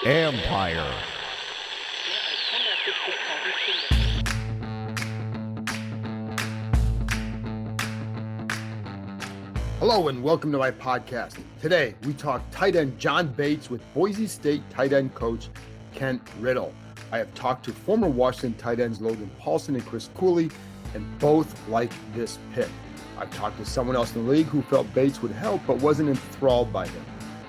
Empire. Hello and welcome to my podcast. Today we talk tight end John Bates with Boise State tight end coach Kent Riddle. I have talked to former Washington tight ends Logan Paulson and Chris Cooley, and both like this pick. I've talked to someone else in the league who felt Bates would help but wasn't enthralled by him.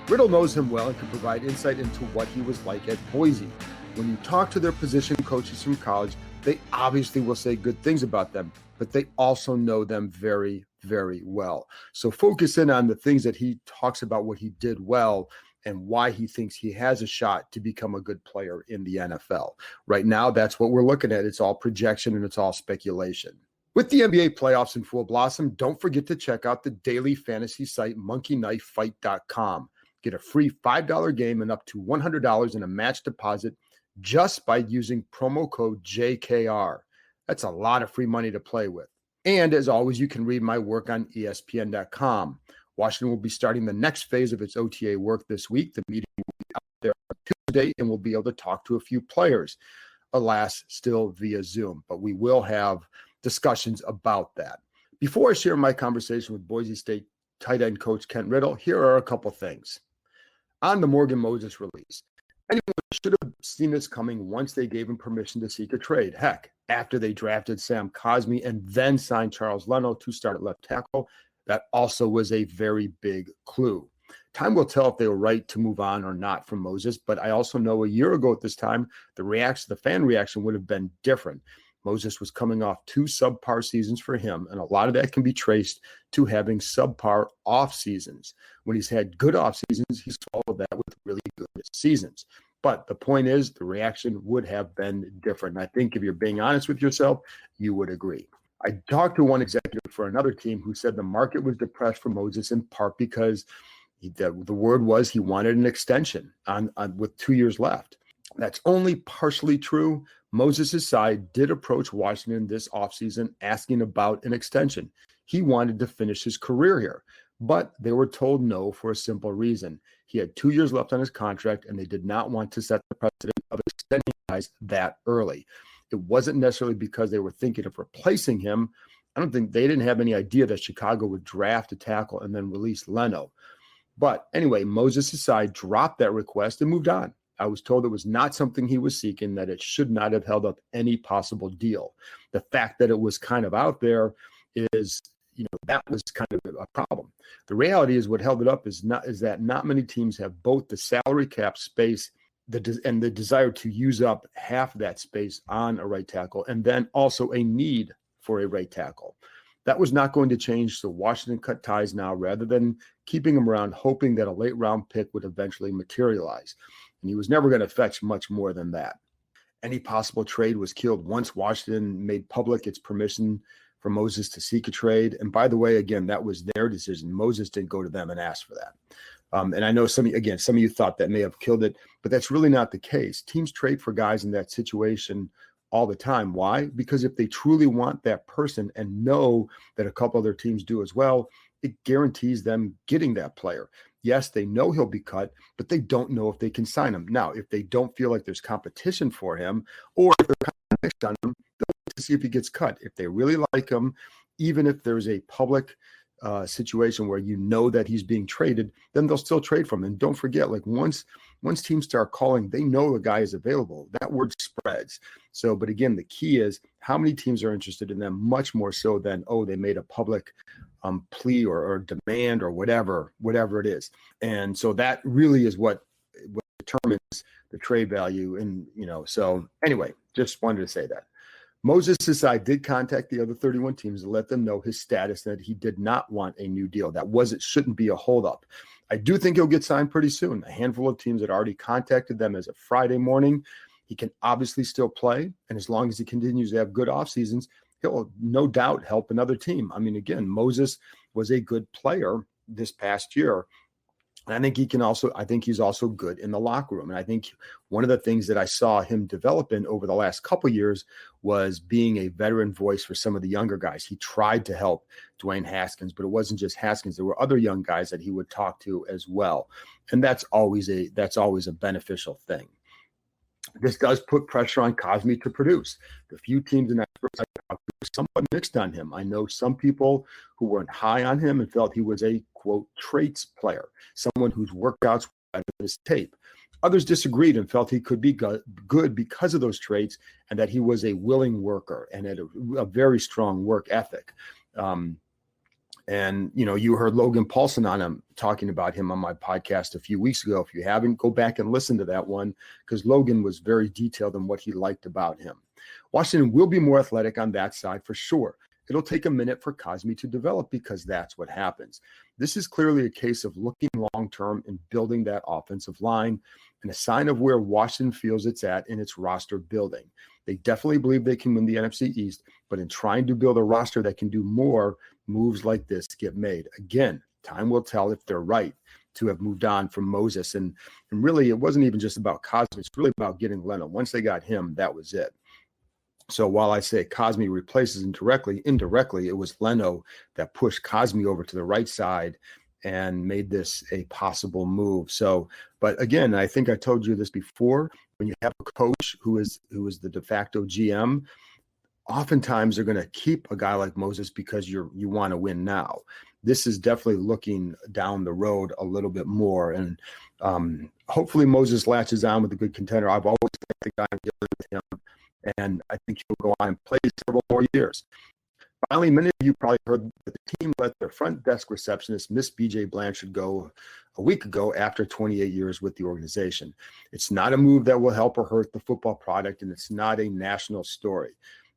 Riddle knows him well and can provide insight into what he was like at Boise. When you talk to their position coaches from college, they obviously will say good things about them, but they also know them very, very well. So focus in on the things that he talks about, what he did well, and why he thinks he has a shot to become a good player in the NFL. Right now, that's what we're looking at. It's all projection and it's all speculation. With the NBA playoffs in full blossom, don't forget to check out the daily fantasy site monkeyknifefight.com. Get a free $5 game and up to $100 in a match deposit just by using promo code JKR. That's a lot of free money to play with. And as always, you can read my work on ESPN.com. Washington will be starting the next phase of its OTA work this week. The meeting will be out there on Tuesday, and we'll be able to talk to a few players. Alas, still via Zoom, but we will have discussions about that. Before I share my conversation with Boise State tight end coach Kent Riddle, here are a couple things. On the Morgan Moses release, anyone should have seen this coming once they gave him permission to seek a trade. Heck, after they drafted Sam Cosmi and then signed Charles Leno to start at left tackle, that also was a very big clue. Time will tell if they were right to move on or not from Moses, but I also know a year ago at this time, the fan reaction would have been different. Moses was coming off 2 subpar seasons for him, and a lot of that can be traced to having subpar off seasons. When he's had good off seasons, he's followed that with really good seasons. But the point is, the reaction would have been different. And I think if you're being honest with yourself, you would agree. I talked to one executive for another team who said the market was depressed for Moses in part because the word was he wanted an extension on with 2 years left. That's only partially true. Moses' side did approach Washington this offseason asking about an extension. He wanted to finish his career here, but they were told no for a simple reason. He had 2 years left on his contract, and they did not want to set the precedent of extending guys that early. It wasn't necessarily because they were thinking of replacing him. I don't think they didn't have any idea that Chicago would draft a tackle and then release Leno. But anyway, Moses' side dropped that request and moved on. I was told it was not something he was seeking, that it should not have held up any possible deal. The fact that it was kind of out there is, that was kind of a problem. The reality is what held it up is that not many teams have both the salary cap space and the desire to use up half of that space on a right tackle, and then also a need for a right tackle. That was not going to change, so Washington cut ties now rather than keeping him around, hoping that a late round pick would eventually materialize. And he was never going to fetch much more than that. Any possible trade was killed once Washington made public its permission for Moses to seek a trade. And by the way, again, that was their decision. Moses didn't go to them and ask for that. And I know some of you thought that may have killed it, but that's really not the case. Teams trade for guys in that situation all the time. Why? Because if they truly want that person and know that a couple other teams do as well, it guarantees them getting that player. Yes, they know he'll be cut, but they don't know if they can sign him. Now, if they don't feel like there's competition for him, or if they're kind of mixed on him, they'll wait to see if he gets cut. If they really like him, even if there's a public situation where that he's being traded, then they'll still trade for him. And don't forget, once teams start calling, they know the guy is available. That word spreads. So, but again, the key is how many teams are interested in them, much more so than, they made a public plea or demand or whatever it is. And so that really is what determines the trade value. And, so anyway, just wanted to say that. Moses' side did contact the other 31 teams to let them know his status, that he did not want a new deal. Shouldn't be a holdup. I do think he'll get signed pretty soon. A handful of teams had already contacted them as of Friday morning. He can obviously still play, and as long as he continues to have good off seasons, he'll no doubt help another team. I mean, again, Moses was a good player this past year. And I think he's also good in the locker room. And I think one of the things that I saw him develop in over the last couple of years was being a veteran voice for some of the younger guys. He tried to help Dwayne Haskins, but it wasn't just Haskins. There were other young guys that he would talk to as well. And that's always a beneficial thing. This does put pressure on Cosmi to produce. The few teams and experts I talked to were somewhat mixed on him. I know some people who weren't high on him and felt he was a, quote, traits player, someone whose workouts were better than his tape. Others disagreed and felt he could be good because of those traits and that he was a willing worker and had a very strong work ethic. And, you heard Logan Paulson on him talking about him on my podcast a few weeks ago. If you haven't, go back and listen to that one, because Logan was very detailed in what he liked about him. Washington will be more athletic on that side for sure. It'll take a minute for Cosmi to develop because that's what happens. This is clearly a case of looking long-term and building that offensive line, and a sign of where Washington feels it's at in its roster building. They definitely believe they can win the NFC East, but in trying to build a roster that can do more, moves like this get made. Again, time will tell if they're right to have moved on from Moses. And really, it wasn't even just about Cosmi. It's really about getting Leno. Once they got him, that was it. So while I say Cosmi replaces indirectly, it was Leno that pushed Cosmi over to the right side and made this a possible move. So, but again, I think I told you this before, when you have a coach who is the de facto GM, oftentimes they're going to keep a guy like Moses because you want to win now. This is definitely looking down the road a little bit more. And hopefully Moses latches on with a good contender. I've always liked the guy I'm dealing with him, and I think he'll go on and play several more years. Finally, many of you probably heard that the team let their front desk receptionist, Miss B.J. Blanchard, go a week ago after 28 years with the organization. It's not a move that will help or hurt the football product, and it's not a national story.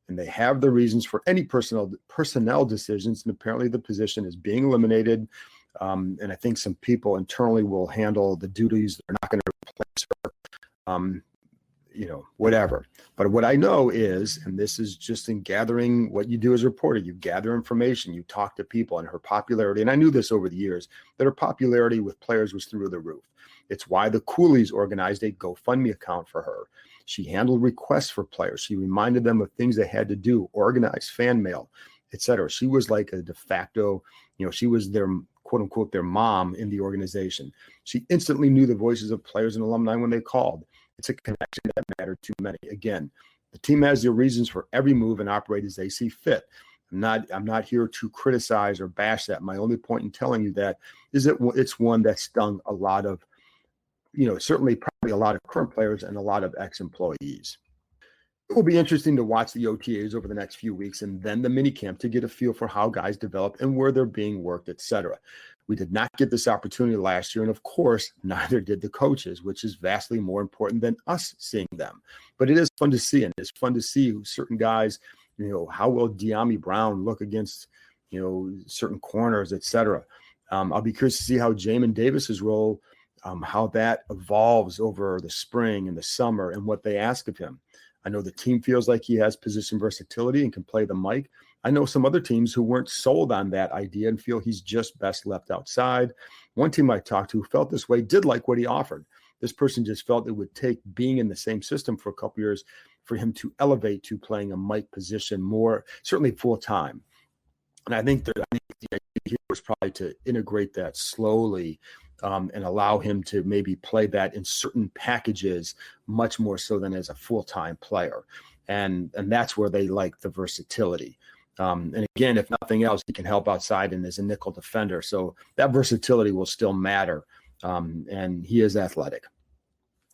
And they have the reasons for any personnel decisions, and apparently the position is being eliminated. And I think some people internally will handle the duties. They're not going to replace her. Whatever. But what I know is, and this is just in gathering what you do as a reporter, you gather information, you talk to people, and her popularity, and I knew this over the years, that her popularity with players was through the roof. It's why the Coolies organized a GoFundMe account for her. She handled requests for players. She reminded them of things they had to do, organize fan mail, etc. She was like a de facto, she was their quote unquote, their mom in the organization. She instantly knew the voices of players and alumni when they called. It's a connection that mattered to many. Again, the team has their reasons for every move and operate as they see fit. I'm not here to criticize or bash that. My only point in telling you that is that it's one that stung a lot of, certainly probably a lot of current players and a lot of ex-employees. It will be interesting to watch the OTAs over the next few weeks and then the minicamp to get a feel for how guys develop and where they're being worked, etc. We did not get this opportunity last year, and of course, neither did the coaches, which is vastly more important than us seeing them. But it is fun to see, and it's fun to see certain guys, how will De'Ami Brown look against, certain corners, etc. I'll be curious to see how Jamin Davis's role, how that evolves over the spring and the summer and what they ask of him. I know the team feels like he has position versatility and can play the mic. I know some other teams who weren't sold on that idea and feel he's just best left outside. One team I talked to who felt this way did like what he offered. This person just felt it would take being in the same system for a couple years for him to elevate to playing a mic position more, certainly full time. And I think the idea here was probably to integrate that slowly and allow him to maybe play that in certain packages much more so than as a full-time player. And that's where they like the versatility. And again, if nothing else, he can help outside and as a nickel defender. So that versatility will still matter. And he is athletic.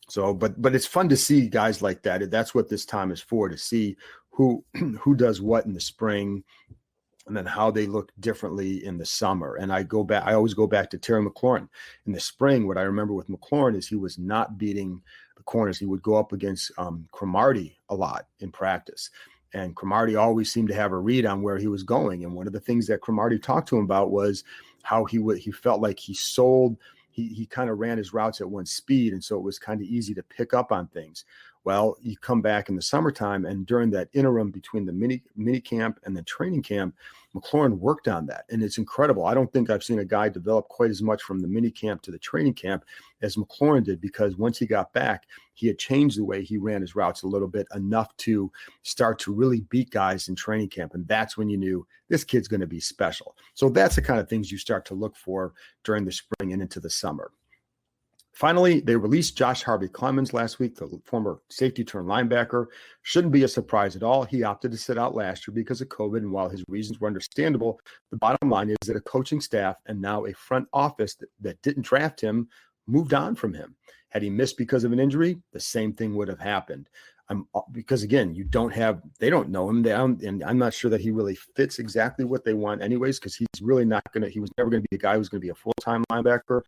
So, but it's fun to see guys like that. That's what this time is for, to see who does what in the spring, and then how they look differently in the summer. And I always go back to Terry McLaurin. In the spring, what I remember with McLaurin is he was not beating the corners. He would go up against Cromartie a lot in practice. And Cromartie always seemed to have a read on where he was going. And one of the things that Cromartie talked to him about was how he felt like he kind of ran his routes at one speed. And so it was kind of easy to pick up on things. Well, you come back in the summertime, and during that interim between the mini camp and the training camp, McLaurin worked on that. And it's incredible. I don't think I've seen a guy develop quite as much from the mini camp to the training camp as McLaurin did, because once he got back, he had changed the way he ran his routes a little bit, enough to start to really beat guys in training camp. And that's when you knew this kid's going to be special. So that's the kind of things you start to look for during the spring and into the summer. Finally, they released Josh Harvey-Clemens last week, the former safety turned linebacker. Shouldn't be a surprise at all. He opted to sit out last year because of COVID, and while his reasons were understandable, the bottom line is that a coaching staff and now a front office that didn't draft him moved on from him. Had he missed because of an injury, the same thing would have happened. Because again, they don't know him, and I'm not sure that he really fits exactly what they want anyways, because he was never going to be a guy who was going to be a full-time linebacker.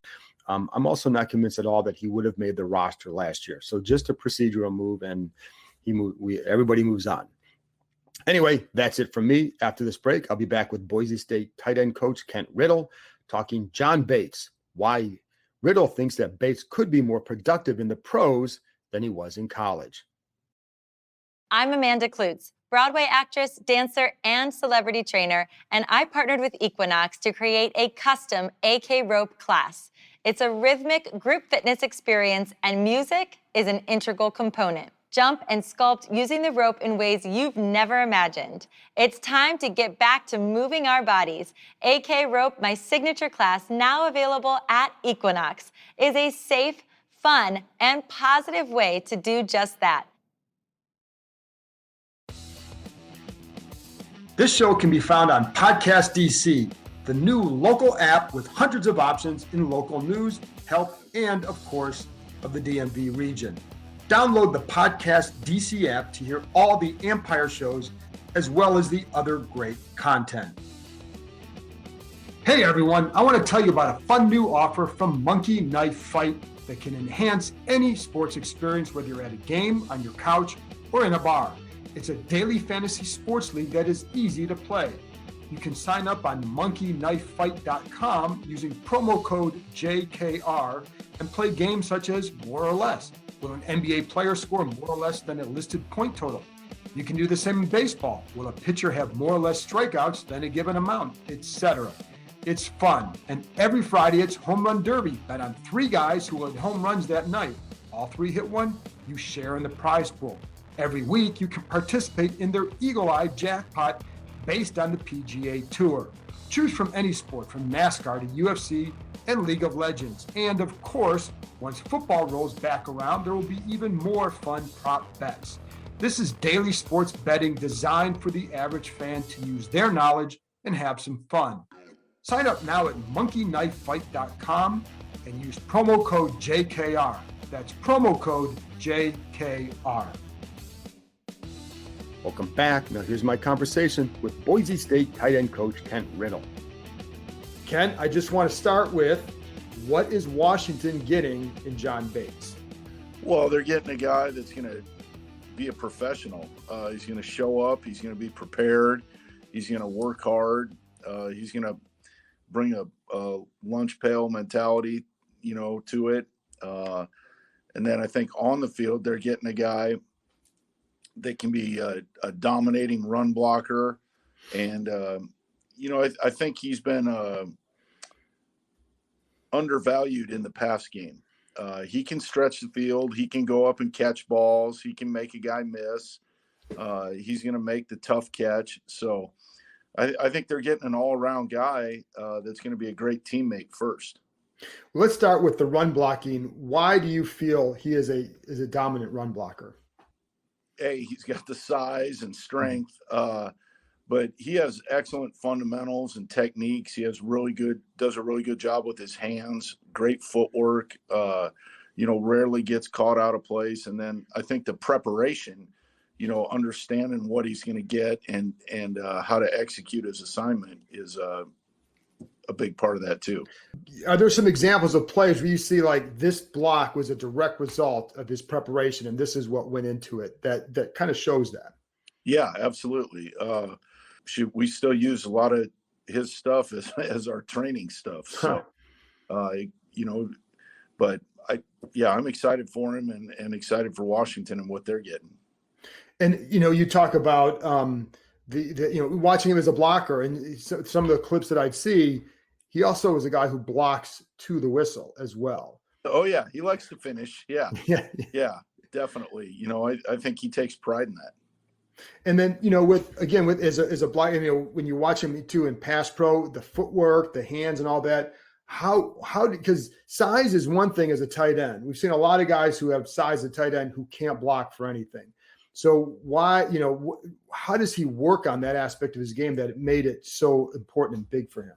I'm also not convinced at all that he would have made the roster last year. So just a procedural move, and everybody moves on. Anyway, that's it from me. After this break, I'll be back with Boise State tight end coach Kent Riddle, talking John Bates, why Riddle thinks that Bates could be more productive in the pros than he was in college. I'm Amanda Klutz, Broadway actress, dancer, and celebrity trainer, and I partnered with Equinox to create a custom AK rope class. It's a rhythmic group fitness experience, and music is an integral component. Jump and sculpt using the rope in ways you've never imagined. It's time to get back to moving our bodies. AK Rope, my signature class, now available at Equinox, is a safe, fun, and positive way to do just that. This show can be found on Podcast DC, the new local app with hundreds of options in local news, health, and of course, of the DMV region. Download the Podcast DC app to hear all the Empire shows, as well as the other great content. Hey everyone, I want to tell you about a fun new offer from Monkey Knife Fight that can enhance any sports experience, whether you're at a game, on your couch, or in a bar. It's a daily fantasy sports league that is easy to play. You can sign up on monkeyknifefight.com using promo code JKR and play games such as More or Less. Will an NBA player score more or less than a listed point total? You can do the same in baseball. Will a pitcher have more or less strikeouts than a given amount, etc.? It's fun. And every Friday it's Home Run Derby. Bet on 3 guys who hit home runs that night. All 3 hit one, you share in the prize pool. Every week you can participate in their Eagle Eye Jackpot based on the PGA Tour. Choose from any sport, from NASCAR to UFC and League of Legends. And of course, once football rolls back around, there will be even more fun prop bets. This is daily sports betting designed for the average fan to use their knowledge and have some fun. Sign up now at monkeyknifefight.com and use promo code JKR. That's promo code JKR. Welcome back. Now here's my conversation with Boise State tight end coach Kent Riddle. Kent, I just want to start with, what is Washington getting in John Bates? Well, they're getting a guy that's going to be a professional. He's going to show up. He's going to be prepared. He's going to work hard. He's going to bring a lunch pail mentality, to it. And then I think on the field, they're getting a guy that can be a dominating run blocker. And, I think he's been undervalued in the pass game. He can stretch the field. He can go up and catch balls. He can make a guy miss. He's going to make the tough catch. So I think they're getting an all-around guy that's going to be a great teammate first. Let's start with the run blocking. Why do you feel he is a dominant run blocker? Hey, he's got the size and strength, but he has excellent fundamentals and techniques. He has does a really good job with his hands, great footwork, rarely gets caught out of place. And then I think the preparation, understanding what he's going to get and how to execute his assignment is a big part of that too. Are there some examples of plays where you see like this block was a direct result of his preparation and this is what went into it that kind of shows that? Yeah, absolutely. We still use a lot of his stuff as our training stuff. So, but I'm excited for him and excited for Washington and what they're getting. And, you talk about watching him as a blocker, and some of the clips that I'd see, he also is a guy who blocks to the whistle as well. Oh yeah. He likes to finish. Yeah. Yeah. Definitely. I think he takes pride in that. And then, as a blocker, when you watch him too in pass pro, the footwork, the hands and all that, because size is one thing as a tight end. We've seen a lot of guys who have size at tight end who can't block for anything. So why, how does he work on that aspect of his game that it made it so important and big for him?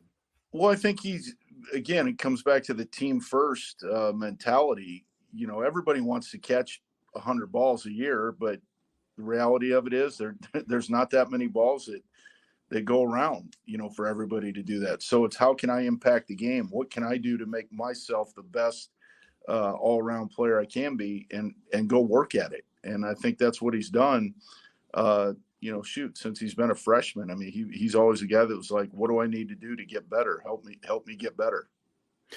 Well, I think it comes back to the team first mentality. Everybody wants to catch 100 balls a year, but the reality of it is there's not that many balls that go around, for everybody to do that. So it's how can I impact the game? What can I do to make myself the best all-around player I can be and go work at it? And I think that's what he's done, since he's been a freshman. I mean, he's always a guy that was like, what do I need to do to get better? Help me get better.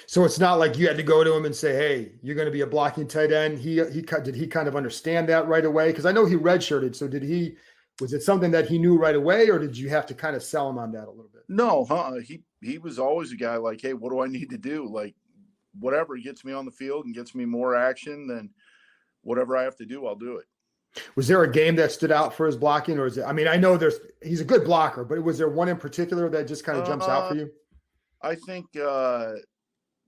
So it's not like you had to go to him and say, hey, you're going to be a blocking tight end. Did he kind of understand that right away? Because I know he redshirted. So was it something that he knew right away, or did you have to kind of sell him on that a little bit? No, he was always a guy like, hey, what do I need to do? Like, whatever gets me on the field and gets me more action, then whatever I have to do, I'll do it. Was there a game that stood out for his blocking, or is it? I mean, I know he's a good blocker, but was there one in particular that just kind of jumps out for you? I think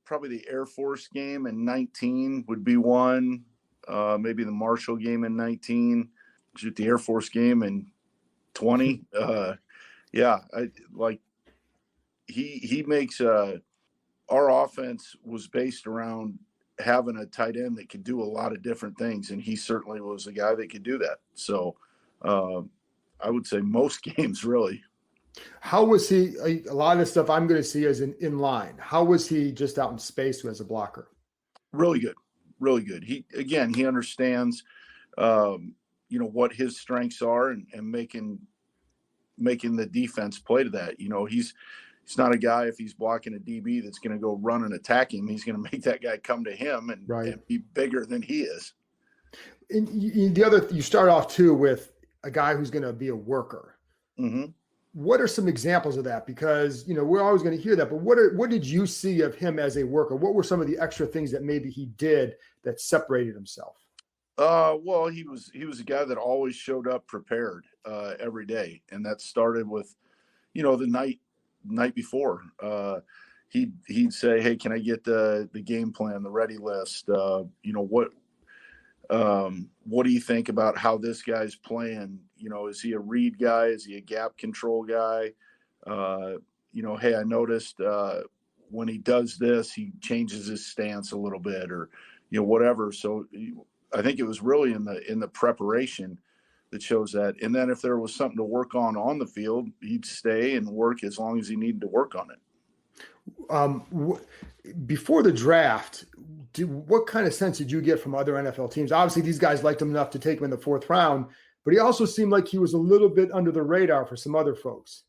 probably the Air Force game in 19 would be one. Maybe the Marshall game in 19. Shoot, the Air Force game in 20. He makes our offense was based around having a tight end that could do a lot of different things, and he certainly was a guy that could do that. So I would say most games, really. How was he? A lot of the stuff I'm going to see as in line. How was he just out in space as a blocker? Really good, really good. He understands, what his strengths are and making the defense play to that. He's not a guy, if he's blocking a DB, that's going to go run and attack him. He's going to make that guy come to him and be bigger than he is. And you start off too with a guy who's going to be a worker. Mm-hmm. What are some examples of that? Because, we're always going to hear that, but what did you see of him as a worker? What were some of the extra things that maybe he did that separated himself? Well, he was a guy that always showed up prepared every day. And that started with, the night before. He'd say, hey, can I get the game plan, the ready list? What do you think about how this guy's playing? Is he a read guy? Is he a gap control guy? Hey, I noticed when he does this, he changes his stance a little bit, or whatever. So I think it was really in the preparation that shows that. And then if there was something to work on the field, he'd stay and work as long as he needed to work on it. Before the draft, what kind of sense did you get from other NFL teams? Obviously, these guys liked him enough to take him in the fourth round, but he also seemed like he was a little bit under the radar for some other folks.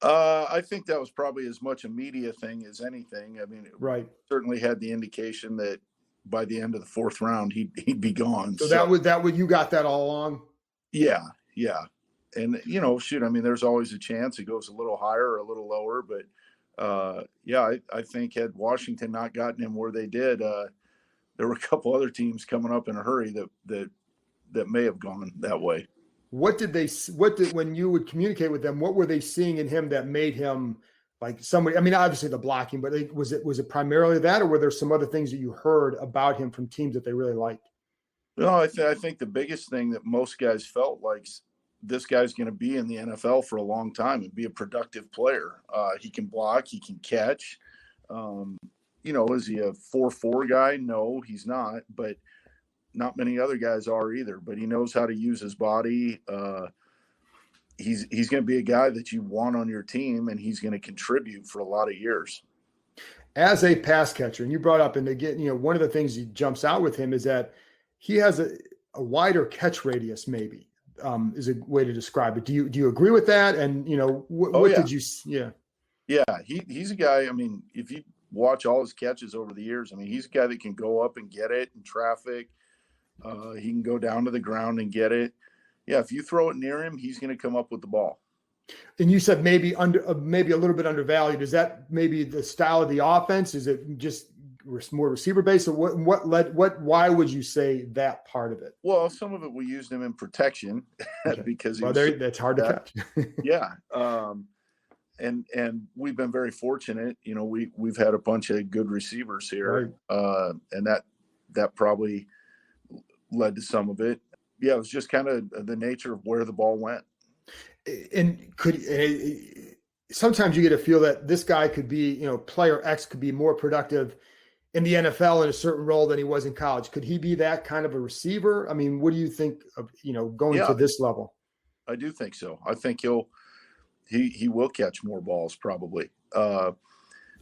I think that was probably as much a media thing as anything. I mean, right. Certainly had the indication that by the end of the fourth round, he'd be gone. So that was you got that all along? Yeah. And, I mean, there's always a chance it goes a little higher or a little lower, but I think had Washington not gotten him where they did, there were a couple other teams coming up in a hurry that may have gone that way. When you would communicate with them, what were they seeing in him that made him like somebody? I mean, obviously the blocking, but was it primarily that, or were there some other things that you heard about him from teams that they really liked? No, I think the biggest thing that most guys felt like, this guy's going to be in the NFL for a long time and be a productive player. He can block, he can catch. Is he a 4-4 guy? No, he's not, but not many other guys are either, but he knows how to use his body. He's going to be a guy that you want on your team, and he's going to contribute for a lot of years. As a pass catcher, and you brought up, and again, one of the things that jumps out with him is that he has a wider catch radius, maybe, is a way to describe it. Do you agree with that? And, what did you – yeah. Yeah, he's a guy. I mean, if you watch all his catches over the years. I mean, he's a guy that can go up and get it in traffic. He can go down to the ground and get it. Yeah, if you throw it near him, he's going to come up with the ball. And you said maybe maybe a little bit undervalued. Is that maybe the style of the offense? Is it just more receiver based, or why would you say that part of it? Well, some of it we used him in protection because that's hard to catch. Yeah. And we've been very fortunate. You know, we've had a bunch of good receivers here, right. And that probably led to some of it. Yeah, it was just kind of the nature of where the ball went. And sometimes you get a feel that this guy could be, you know, player X could be more productive in the NFL in a certain role than he was in college. Could he be that kind of a receiver? I mean, what do you think of, you know, going to this level? I do think so. I think he will catch more balls probably. You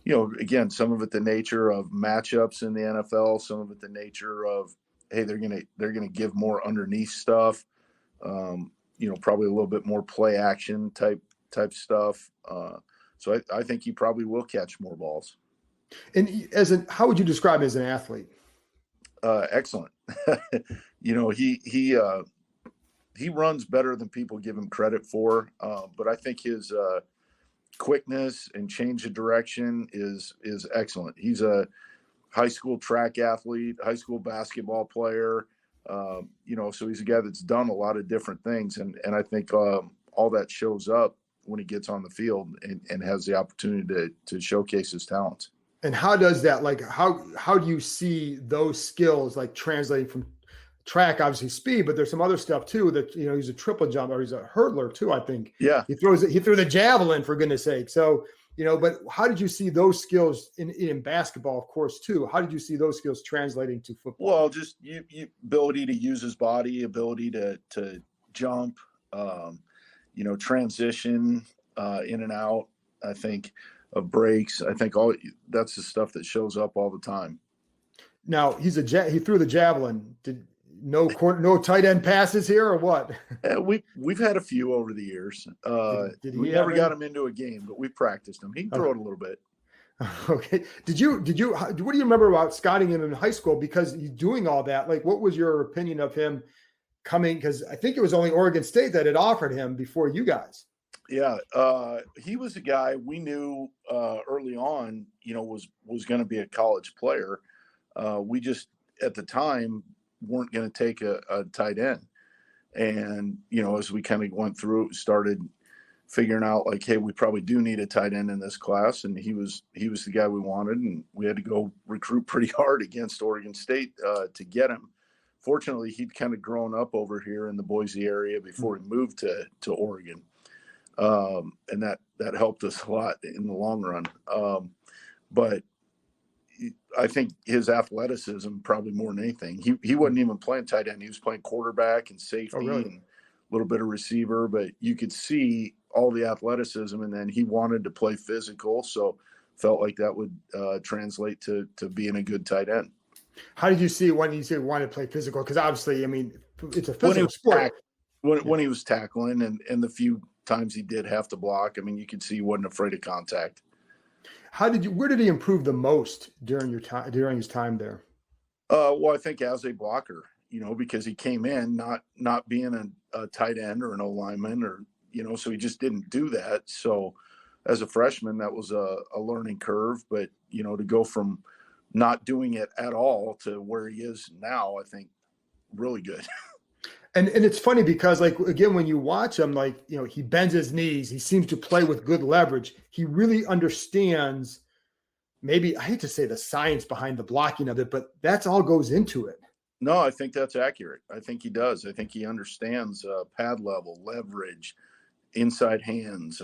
know, again, some of it the nature of matchups in the NFL, some of it the nature of, hey, they're gonna give more underneath stuff. You know, probably a little bit more play action type stuff. So I think he probably will catch more balls. And how would you describe him as an athlete? Excellent. You know, he runs better than people give him credit for. But I think his quickness and change of direction is excellent. He's a high school track athlete, high school basketball player. You know, so he's a guy that's done a lot of different things. And I think all that shows up when he gets on the field and has the opportunity to showcase his talents. And how does that, like, how do you see those skills like translating from track, obviously speed, but there's some other stuff too that, you know, he's a triple jumper, he's a hurdler too, I think. Yeah. He threw the javelin, for goodness sake. So, you know, but how did you see those skills in basketball, of course, too? How did you see those skills translating to football? Well, just you ability to use his body, ability to jump, you know, transition in and out, I think, of breaks. I think that's the stuff that shows up all the time. Now, he threw the javelin. No tight end passes here or what? We've had a few over the years. We never got him into a game, but we practiced him. He can throw it a little bit. Okay. What do you remember about scouting him in high school? Because he's doing all that. Like, what was your opinion of him coming? Because I think it was only Oregon State that had offered him before you guys. Yeah. He was a guy we knew early on, you know, was going to be a college player. We just, at the time, weren't going to take a tight end. And, you know, as we kind of went through, started figuring out like, hey, we probably do need a tight end in this class. And he was the guy we wanted. And we had to go recruit pretty hard against Oregon State to get him. Fortunately, he'd kind of grown up over here in the Boise area before he moved to Oregon. And that helped us a lot in the long run. But I think his athleticism probably more than anything. He wasn't even playing tight end. He was playing quarterback and safety and a little bit of receiver, but you could see all the athleticism, and then he wanted to play physical. So felt like that would translate to being a good tight end. How did you see when you say wanted to play physical? Because obviously, I mean, it's a physical sport. When he was tackling and the few times he did have to block, I mean, you could see he wasn't afraid of contact. Where did he improve the most during his time there? Well, I think as a blocker, you know, because he came in not being a tight end or an O lineman, or, you know, so he just didn't do that. So as a freshman, that was a learning curve, but, you know, to go from not doing it at all to where he is now, I think really good. And it's funny because, like, again, when you watch him, like, you know, he bends his knees. He seems to play with good leverage. He really understands, maybe, I hate to say the science behind the blocking of it, but that's all goes into it. No, I think that's accurate. I think he does. I think he understands pad level, leverage, inside hands,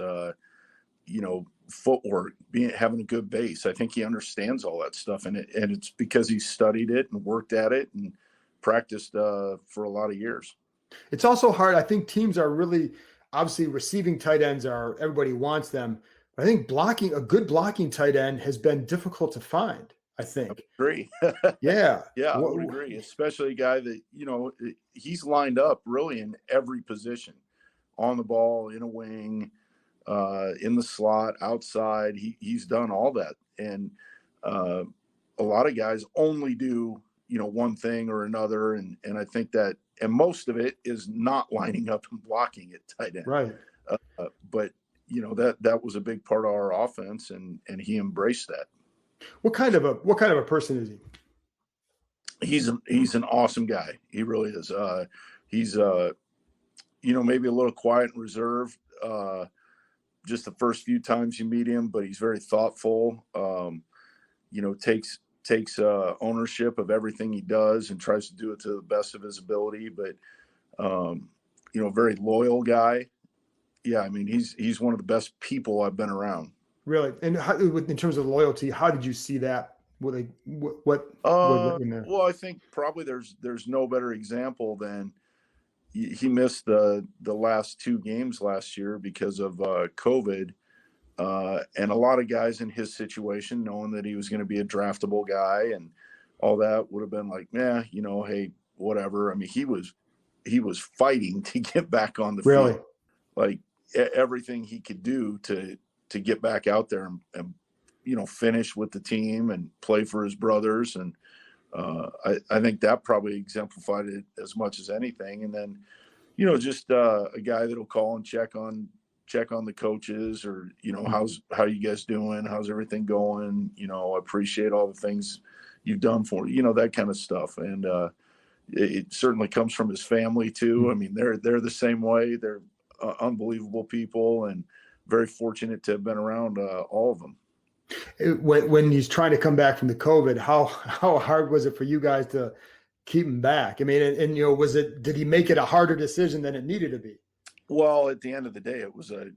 you know, footwork, having a good base. I think he understands all that stuff. And it's because he studied it and worked at it and practiced for a lot of years. It's also hard. I think teams are really, obviously receiving tight ends everybody wants them. But I think a good blocking tight end has been difficult to find, I think. I agree. Yeah. Yeah, I would agree. Especially a guy that, you know, he's lined up really in every position, on the ball, in a wing, in the slot, outside. He's done all that. And A lot of guys only do, one thing or another. And I think that, and most of it is not lining up and blocking at tight end. Right. But that was a big part of our offense, and he embraced that. What kind of a person is he? He's an awesome guy. He really is. He's maybe a little quiet and reserved, just the first few times you meet him, but he's very thoughtful. Takes ownership of everything he does and tries to do it to the best of his ability. But very loyal guy. Yeah, I mean, he's one of the best people I've been around. Really? And how, in terms of loyalty, how did you see that? What? Well, I think probably there's no better example than he missed the last 2 games last year because of COVID. And a lot of guys in his situation, knowing that he was going to be a draftable guy and all that, would have been like, hey, whatever. I mean, he was fighting to get back on the field. Like everything he could do to get back out there and finish with the team and play for his brothers. And I think that probably exemplified it as much as anything. And then, just a guy that'll call and check on the coaches, or, how you guys doing? How's everything going? I appreciate all the things you've done for, that kind of stuff. And it certainly comes from his family too. I mean, they're the same way. They're unbelievable people, and very fortunate to have been around all of them. When he's trying to come back from the COVID, how hard was it for you guys to keep him back? I mean, and did he make it a harder decision than it needed to be? Well, at the end of the day, it was a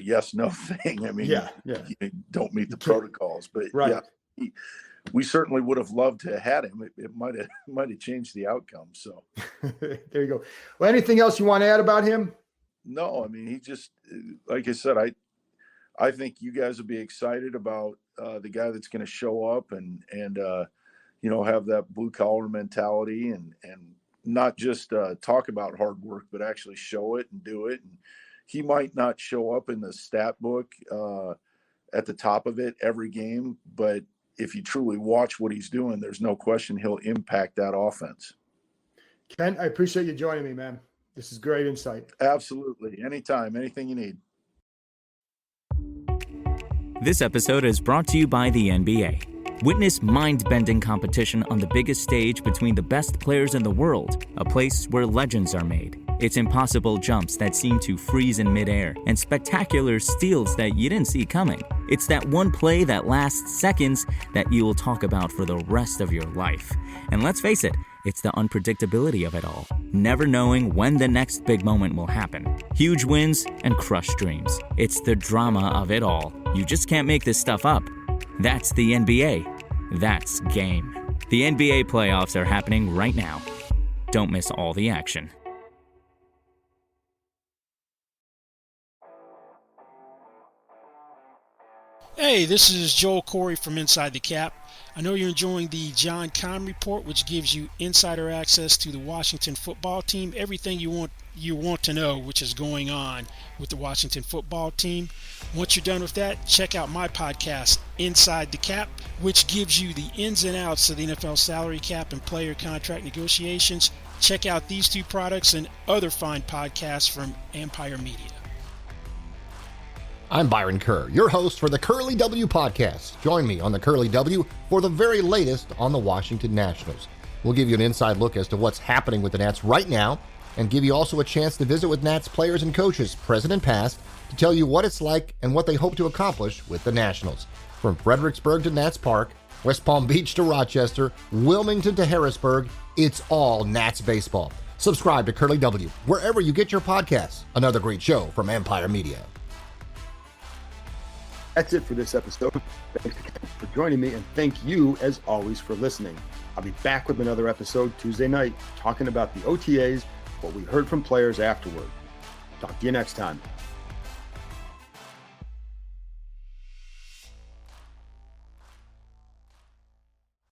yes, no thing. I mean, you don't meet the protocols, but right. Yeah, we certainly would have loved to have had him. It might have changed the outcome. So there you go. Well, anything else you want to add about him? No, I mean, he just, like I said, I think you guys will be excited about the guy that's going to show up and have that blue collar mentality and not just talk about hard work, but actually show it and do it. And he might not show up in the stat book at the top of it every game, but if you truly watch what he's doing, there's no question he'll impact that offense. Ken, I appreciate you joining me, man. This is great insight. Absolutely. Anytime, anything you need. This episode is brought to you by the NBA. Witness mind-bending competition on the biggest stage between the best players in the world, a place where legends are made. It's impossible jumps that seem to freeze in midair, and spectacular steals that you didn't see coming. It's that one play that lasts seconds that you will talk about for the rest of your life. And let's face it, it's the unpredictability of it all, never knowing when the next big moment will happen. Huge wins and crushed dreams. It's the drama of it all. You just can't make this stuff up. That's the NBA. That's game. The NBA playoffs are happening right now. Don't miss all the action. Hey, this is Joel Corey from Inside the Cap. I know you're enjoying the John Keim Report, which gives you insider access to the Washington football team, everything you want to know, which is going on with the Washington football team. Once you're done with that, check out my podcast, Inside the Cap, which gives you the ins and outs of the NFL salary cap and player contract negotiations. Check out these 2 products and other fine podcasts from Empire Media. I'm Byron Kerr, your host for the Curly W podcast. Join me on the Curly W for the very latest on the Washington Nationals. We'll give you an inside look as to what's happening with the Nats right now and give you also a chance to visit with Nats players and coaches, present and past, to tell you what it's like and what they hope to accomplish with the Nationals. From Fredericksburg to Nats Park, West Palm Beach to Rochester, Wilmington to Harrisburg, it's all Nats baseball. Subscribe to Curly W wherever you get your podcasts. Another great show from Empire Media. That's it for this episode. Thanks for joining me, and thank you, as always, for listening. I'll be back with another episode Tuesday night, talking about the OTAs, what we heard from players afterward. Talk to you next time.